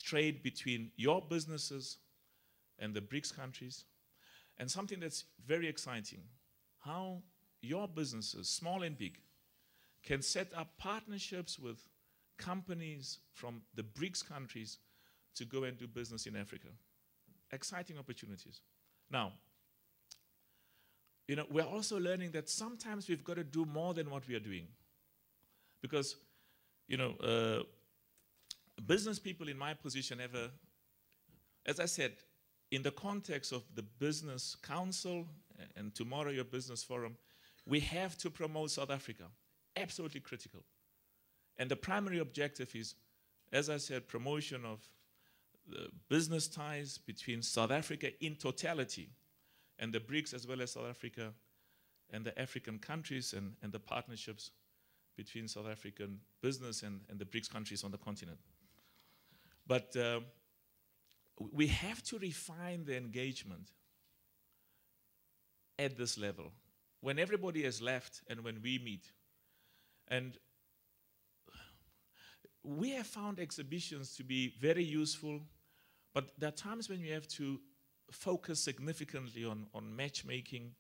trade between your businesses and the BRICS countries. And something that's very exciting, how your businesses, small and big, can set up partnerships with companies from the BRICS countries to go and do business in Africa. Exciting opportunities. Now, we're also learning that sometimes we've got to do more than what we are doing. Because, business people in my position have as I said, in the context of the Business Council and tomorrow your Business Forum, we have to promote South Africa. Absolutely critical. And the primary objective is, as I said, promotion of the business ties between South Africa in totality and the BRICS, as well as South Africa and the African countries, and the partnerships between South African business and the BRICS countries on the continent. But we have to refine the engagement at this level, when everybody has left and when we meet. And we have found exhibitions to be very useful, but there are times when we have to focus significantly on matchmaking,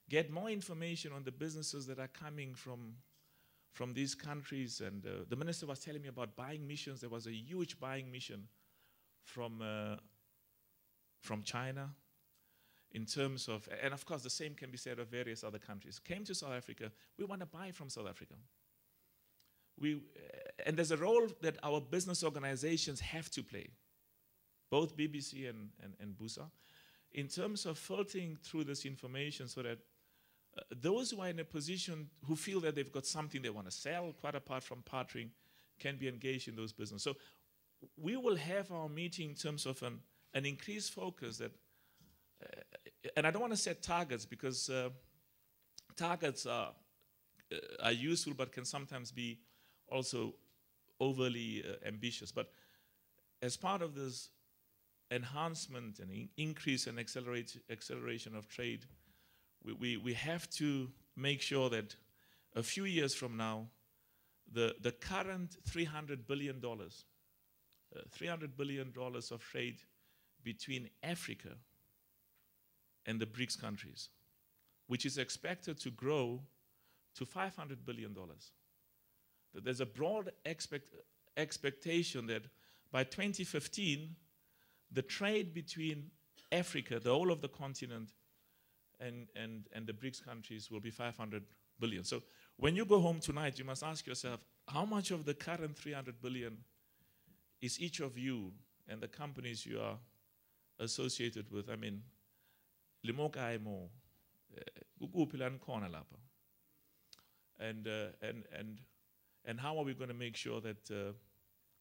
get more information on the businesses that are coming from these countries. And the minister was telling me about buying missions. There was a huge buying mission from China in terms of, and of course the same can be said of various other countries. Came to South Africa, we want to buy from South Africa. And there's a role that our business organizations have to play, both BBC and BUSA, in terms of filtering through this information so that those who are in a position, who feel that they've got something they want to sell, quite apart from partnering, can be engaged in those businesses. So we will have our meeting in terms of an increased focus that, and I don't want to set targets because targets are useful but can sometimes be also overly ambitious. But as part of this enhancement and increase and acceleration of trade, we have to make sure that a few years from now, the current $300 billion of trade between Africa and the BRICS countries, which is expected to grow to $500 billion. That there's a broad expectation that by 2015, the trade between Africa, the whole of the continent, and the BRICS countries will be 500 billion. So when you go home tonight, you must ask yourself, how much of the current 300 billion is each of you and the companies you are associated with? I mean, limoka mo, ukuphi khona lapha, and how are we going to make sure that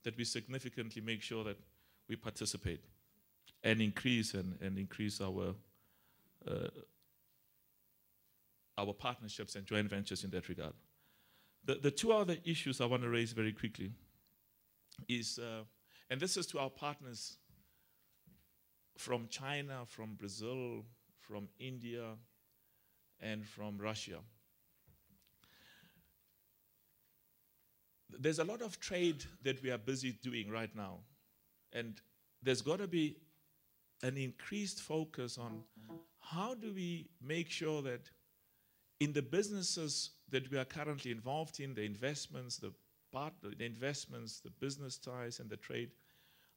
that we significantly make sure that we participate and increase our partnerships and joint ventures in that regard. The two other issues I want to raise very quickly is, and this is to our partners from China, from Brazil, from India, and from Russia. There's a lot of trade that we are busy doing right now, and there's got to be an increased focus on how do we make sure that in the businesses that we are currently involved in, the investments, the business ties and the trade,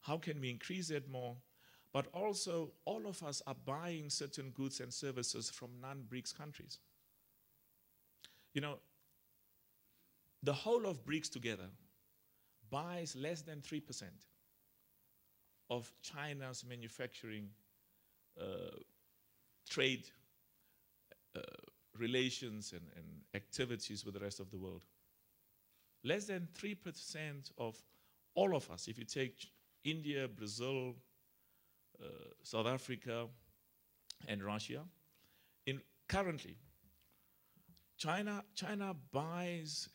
how can we increase it more? But also, all of us are buying certain goods and services from non-BRICS countries. You know, the whole of BRICS together buys less than 3% of China's manufacturing trade relations and activities with the rest of the world. Less than 3% of all of us, if you take India, Brazil, South Africa, and Russia, currently, China buys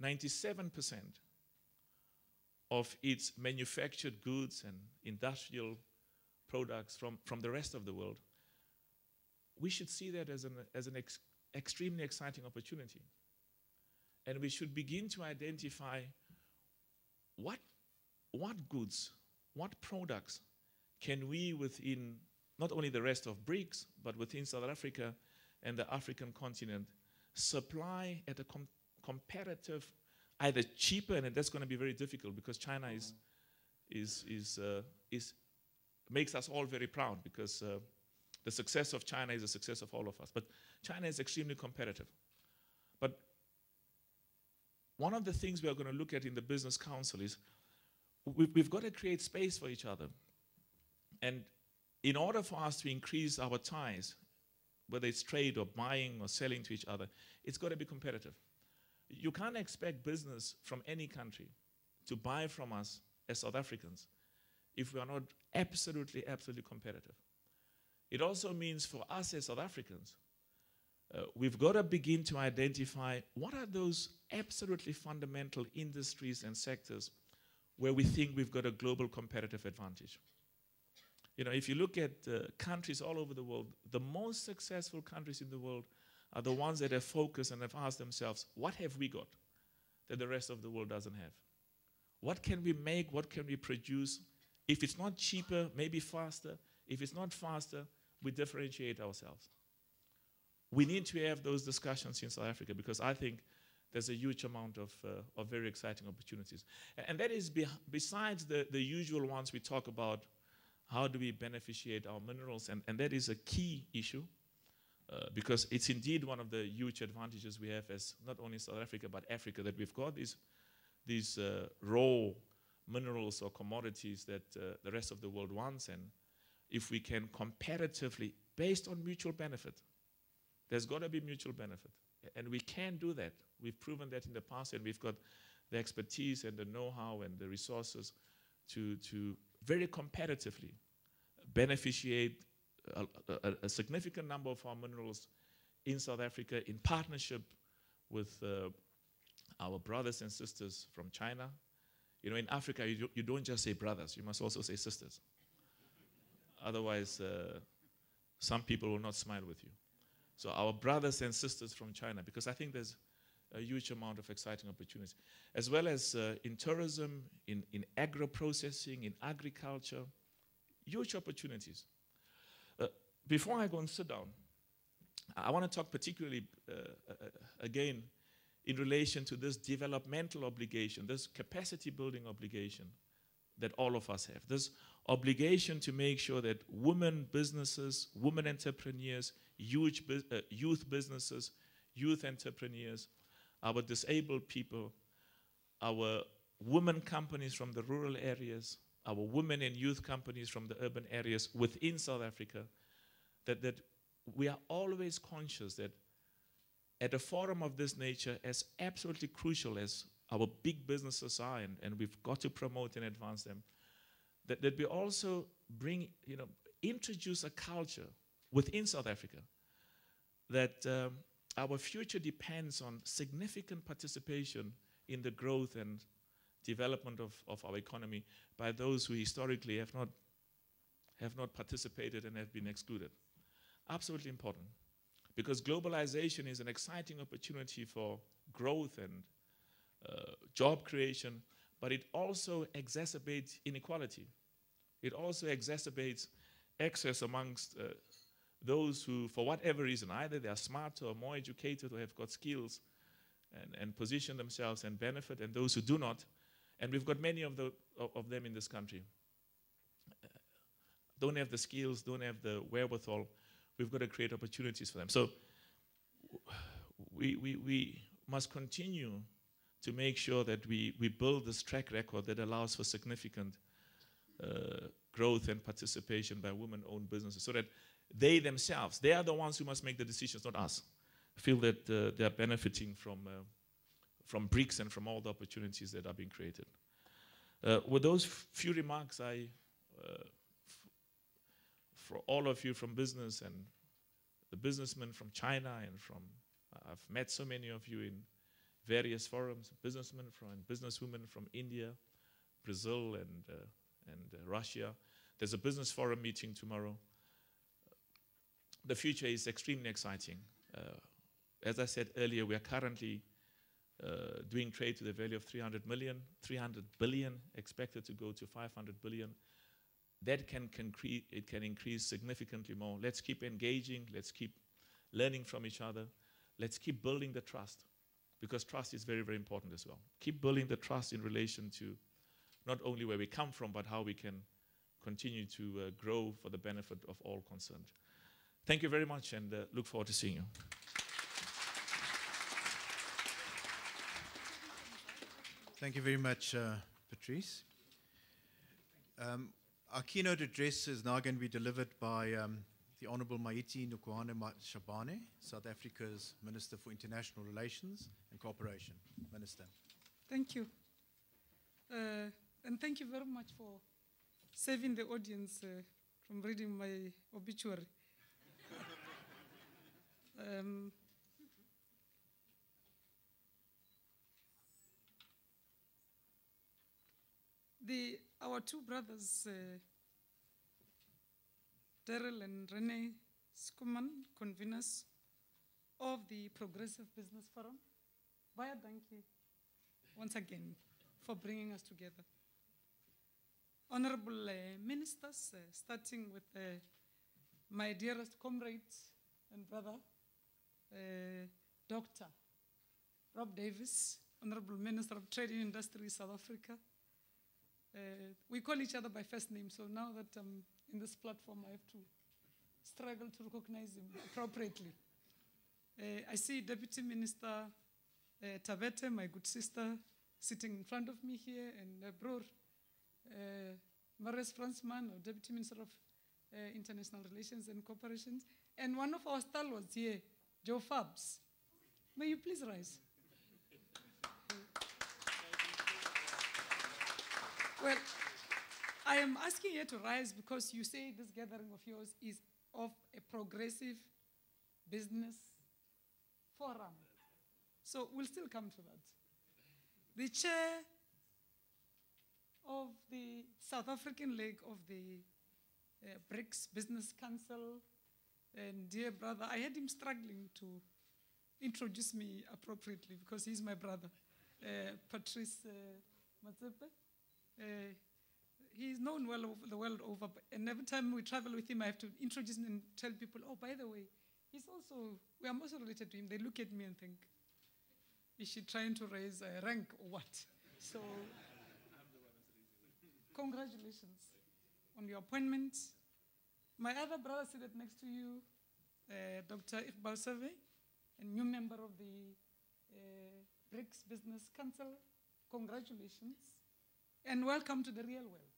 97% of its manufactured goods and industrial products from the rest of the world. We should see that as an extremely exciting opportunity. And we should begin to identify what goods, what products can we within not only the rest of BRICS, but within South Africa and the African continent, supply at a comparative, either cheaper, and that's going to be very difficult because China makes us all very proud because the success of China is the success of all of us. But China is extremely competitive. But one of the things we are going to look at in the Business Council is we've got to create space for each other. And in order for us to increase our ties, whether it's trade or buying or selling to each other, it's got to be competitive. You can't expect business from any country to buy from us as South Africans if we are not absolutely, absolutely competitive. It also means for us as South Africans, we've got to begin to identify what are those absolutely fundamental industries and sectors where we think we've got a global competitive advantage. You know, if you look at countries all over the world, the most successful countries in the world are the ones that have focused and have asked themselves, what have we got that the rest of the world doesn't have? What can we make? What can we produce? If it's not cheaper, maybe faster. If it's not faster, we differentiate ourselves. We need to have those discussions in South Africa because I think there's a huge amount of very exciting opportunities. And that is besides the usual ones we talk about, how do we beneficiate our minerals? And that is a key issue because it's indeed one of the huge advantages we have as not only South Africa but Africa, that we've got these raw minerals or commodities that the rest of the world wants. And if we can comparatively, based on mutual benefit, there's got to be mutual benefit. And we can do that. We've proven that in the past, and we've got the expertise and the know-how and the resources to very competitively beneficiate a significant number of our minerals in South Africa in partnership with our brothers and sisters from China. You know, in Africa, you don't just say brothers, you must also say sisters. Otherwise, some people will not smile with you. So our brothers and sisters from China, because I think there's a huge amount of exciting opportunities, as well as in tourism, in agro-processing, in agriculture, huge opportunities. Before I go and sit down, I want to talk particularly, again, in relation to this developmental obligation, this capacity building obligation that all of us have. This obligation to make sure that women businesses, women entrepreneurs, youth businesses, youth entrepreneurs, our disabled people, our women companies from the rural areas, our women and youth companies from the urban areas within South Africa, that we are always conscious that at a forum of this nature, as absolutely crucial as our big businesses are, and we've got to promote and advance them, that we also bring, introduce a culture within South Africa that our future depends on significant participation in the growth and development of our economy by those who historically have not participated and have been excluded. Absolutely important. Because globalization is an exciting opportunity for growth and job creation, but it also exacerbates inequality. It also exacerbates excess amongst those who, for whatever reason, either they are smarter or more educated or have got skills and position themselves and benefit, and those who do not. And we've got many of them in this country. Don't have the skills, don't have the wherewithal. We've got to create opportunities for them. So we must continue to make sure that we build this track record that allows for significant growth and participation by women-owned businesses, so that they themselves, they are the ones who must make the decisions, not us, feel that they are benefiting from BRICS and from all the opportunities that are being created. With those few remarks, for all of you from business and the businessmen from China and I've met so many of you in various forums, businessmen and businesswomen from India, Brazil, and Russia. There's a business forum meeting tomorrow. The future is extremely exciting. As I said earlier, we are currently doing trade to the value of 300 billion, expected to go to 500 billion. That can increase significantly more. Let's keep engaging. Let's keep learning from each other. Let's keep building the trust, because trust is very, very important as well. Keep building the trust in relation to not only where we come from, but how we can continue to grow for the benefit of all concerned. Thank you very much, and look forward to seeing you. Thank you very much, Patrice. Our keynote address is now going to be delivered by the Honourable Maite Nkoana-Mashabane, South Africa's Minister for International Relations and Cooperation. Minister. Thank you. And thank you very much for saving the audience from reading my obituary. Our two brothers, Daryl and Rene Skuman, conveners of the Progressive Business Forum. Baie dankie once again for bringing us together. Honorable ministers, starting with my dearest comrade and brother, Dr. Rob Davis, Honorable Minister of Trade and Industry, South Africa. We call each other by first name, so now that I'm in this platform, I have to struggle to recognize him appropriately. I see Deputy Minister Tabete, my good sister, sitting in front of me here, and Bror Maurice Fransman, Deputy Minister of International Relations and Cooperation, and one of our stalwarts here, Joe Fabs. May you please rise? Well, I am asking you to rise because you say this gathering of yours is of a progressive business forum. So we'll still come to that. The chair of the South African leg of the BRICS Business Council, and dear brother, I had him struggling to introduce me appropriately because he's my brother, Patrice Motsepe. He's known well over the world over, and every time we travel with him, I have to introduce him and tell people, oh, by the way, I'm also related to him. They look at me and think, is she trying to raise a rank or what? So, congratulations on your appointment. My other brother seated next to you, Dr. Iqbal Surve, a new member of the BRICS Business Council. Congratulations. And welcome to the real world.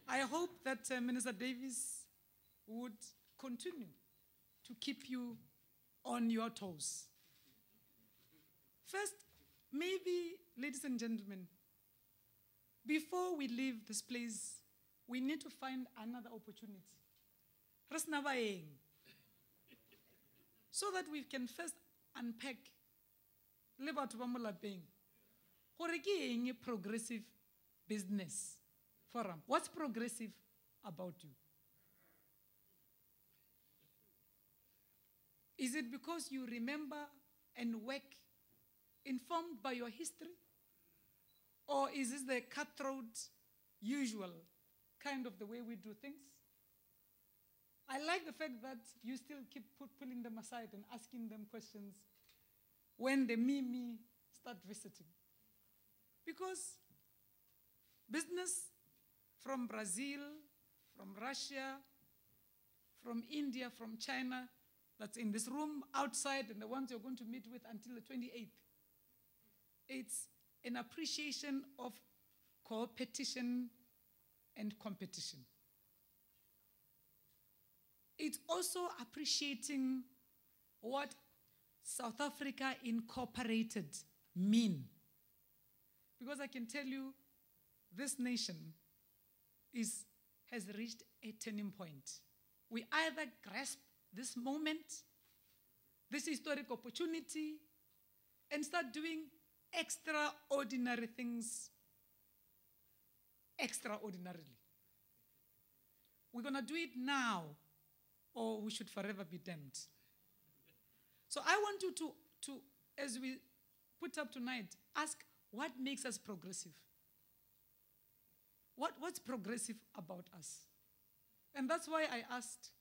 I hope that Minister Davis would continue to keep you on your toes. First, maybe, ladies and gentlemen, before we leave this place, we need to find another opportunity. So that we can first unpack progressive business forum. What's progressive about you? Is it because you remember and work informed by your history? Or is this the cutthroat, usual kind of the way we do things? I like the fact that you still keep pulling them aside and asking them questions when the me start visiting. Because business from Brazil, from Russia, from India, from China, that's in this room, outside, and the ones you're going to meet with until the 28th, it's an appreciation of co-petition and competition. It's also appreciating what South Africa Incorporated mean. Because I can tell you, this nation has reached a turning point. We either grasp this moment, this historic opportunity, and start doing extraordinary things extraordinarily. We're going to do it now, or we should forever be damned. So I want you to as we put up tonight, ask what makes us progressive? What's progressive about us? And that's why I asked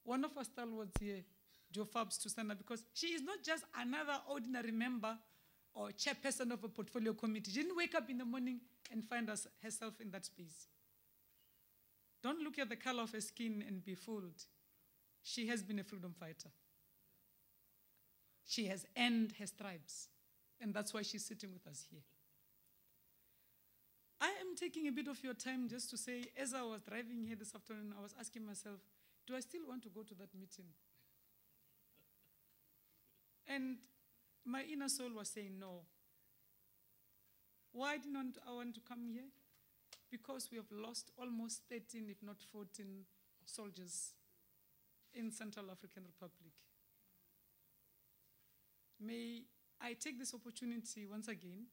one of our stalwarts here, Joe Fabs, to stand up, because she is not just another ordinary member or chairperson of a portfolio committee. She didn't wake up in the morning and find herself in that space. Don't look at the color of her skin and be fooled. She has been a freedom fighter. She has earned her stripes, and that's why she's sitting with us here. I am taking a bit of your time just to say, as I was driving here this afternoon, I was asking myself, do I still want to go to that meeting? And my inner soul was saying no. Why didn't I want to come here? Because we have lost almost 13, if not 14, soldiers in Central African Republic. May I take this opportunity once again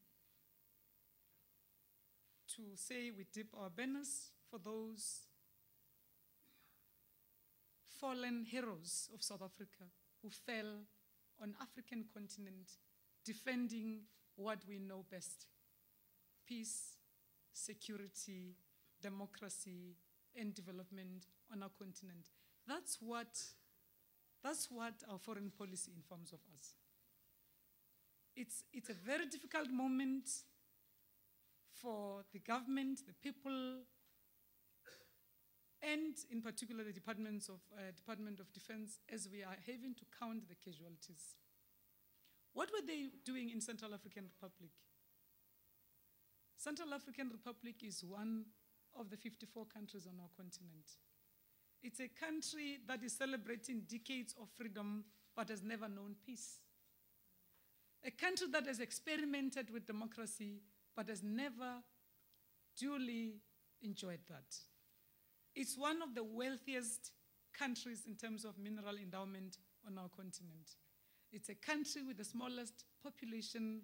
to say we dip our banners for those fallen heroes of South Africa who fell on African continent defending what we know best: peace, security, democracy, and development on our continent. That's what our foreign policy informs of us. It's a very difficult moment for the government, the people, and in particular the Department of Defense, as we are having to count the casualties. What were they doing in Central African Republic? Central African Republic is one of the 54 countries on our continent. It's a country that is celebrating decades of freedom but has never known peace. A country that has experimented with democracy but has never duly enjoyed that. It's one of the wealthiest countries in terms of mineral endowment on our continent. It's a country with the smallest population,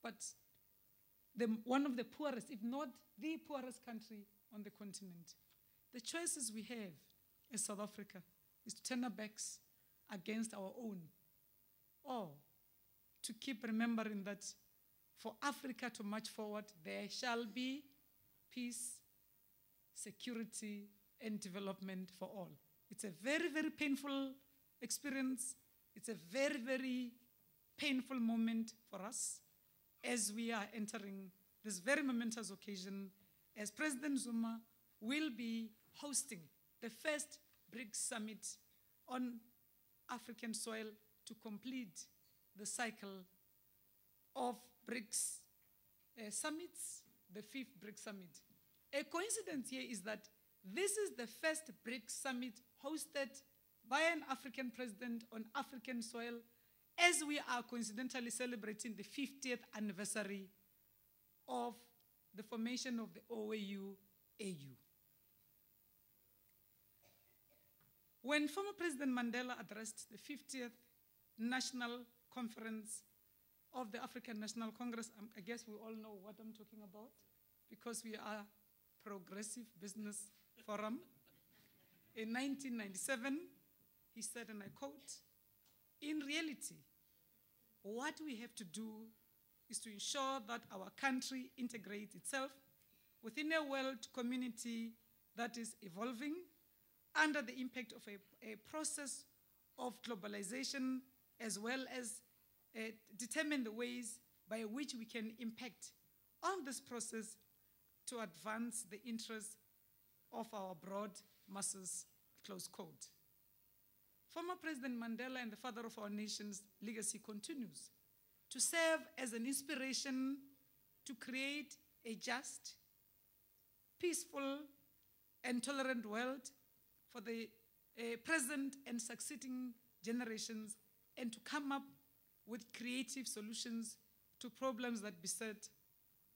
but one of the poorest, if not the poorest country on the continent. The choices we have as South Africa is to turn our backs against our own, or to keep remembering that for Africa to march forward, there shall be peace, security, and development for all. It's a very, very painful experience. It's a very, very painful moment for us as we are entering this very momentous occasion, as President Zuma will be hosting the first BRICS summit on African soil to complete the cycle of BRICS summits, the 5th BRICS summit. A coincidence here is that this is the first BRICS summit hosted by an African president on African soil, as we are coincidentally celebrating the 50th anniversary of the formation of the OAU-AU. When former President Mandela addressed the 50th National Conference of the African National Congress, I guess we all know what I'm talking about, because we are Progressive Business Forum. In 1997, he said, and I quote, "In reality, what we have to do is to ensure that our country integrates itself within a world community that is evolving under the impact of a process of globalization, as well as determine the ways by which we can impact on this process to advance the interests of our broad masses," close quote. Former President Mandela and the father of our nation's legacy continues to serve as an inspiration to create a just, peaceful, and tolerant world for the present and succeeding generations, and to come up with creative solutions to problems that beset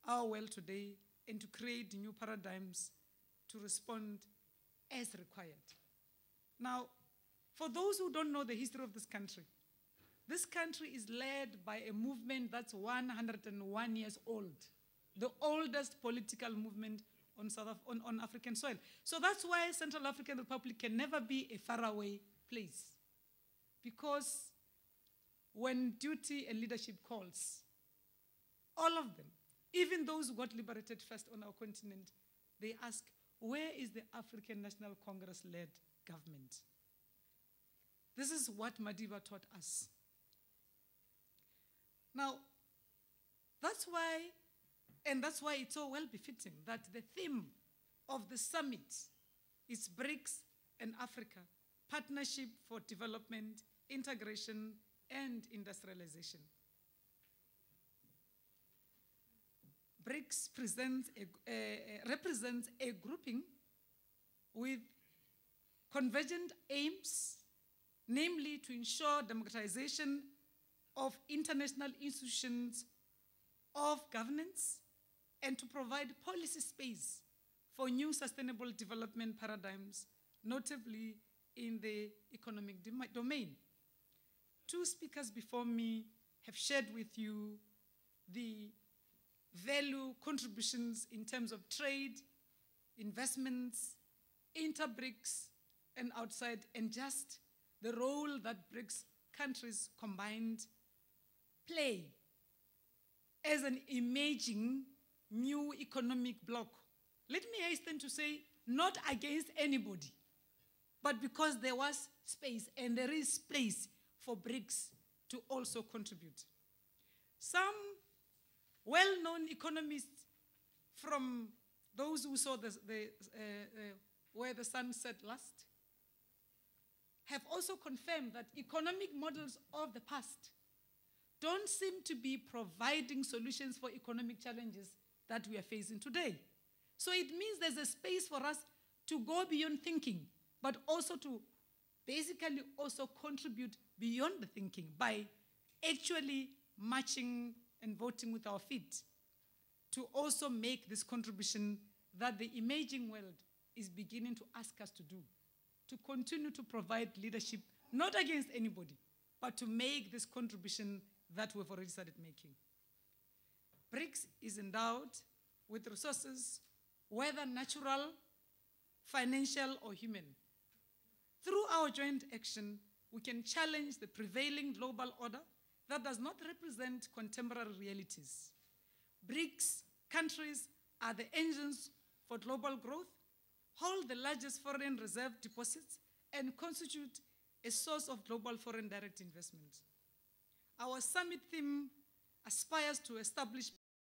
our world today, and to create new paradigms to respond as required. Now, for those who don't know the history of this country is led by a movement that's 101 years old, the oldest political movement on African soil. So that's why Central African Republic can never be a faraway place, because when duty and leadership calls. All of them, even those who got liberated first on our continent, they ask, where is the African National Congress-led government? This is what Madiba taught us. Now, that's why it's so well befitting that the theme of the summit is BRICS and Africa, partnership for development, integration, and industrialization. BRICS represents a grouping with convergent aims, namely to ensure democratization of international institutions of governance and to provide policy space for new sustainable development paradigms, notably in the economic domain. Two speakers before me have shared with you the value contributions in terms of trade, investments, inter-BRICS and outside, and just the role that BRICS countries combined play as an emerging new economic bloc. Let me hasten to say, not against anybody, but because there was space and there is space for BRICS to also contribute. Some well-known economists from those who saw where the sun set last have also confirmed that economic models of the past don't seem to be providing solutions for economic challenges that we are facing today. So it means there's a space for us to go beyond thinking, but also to basically also contribute beyond the thinking by actually marching and voting with our feet to also make this contribution that the emerging world is beginning to ask us to do, to continue to provide leadership, not against anybody, but to make this contribution that we've already started making. BRICS is endowed with resources, whether natural, financial, or human. Through our joint action, we can challenge the prevailing global order that does not represent contemporary realities. BRICS countries are the engines for global growth, hold the largest foreign reserve deposits, and constitute a source of global foreign direct investment. Our summit theme aspires to establish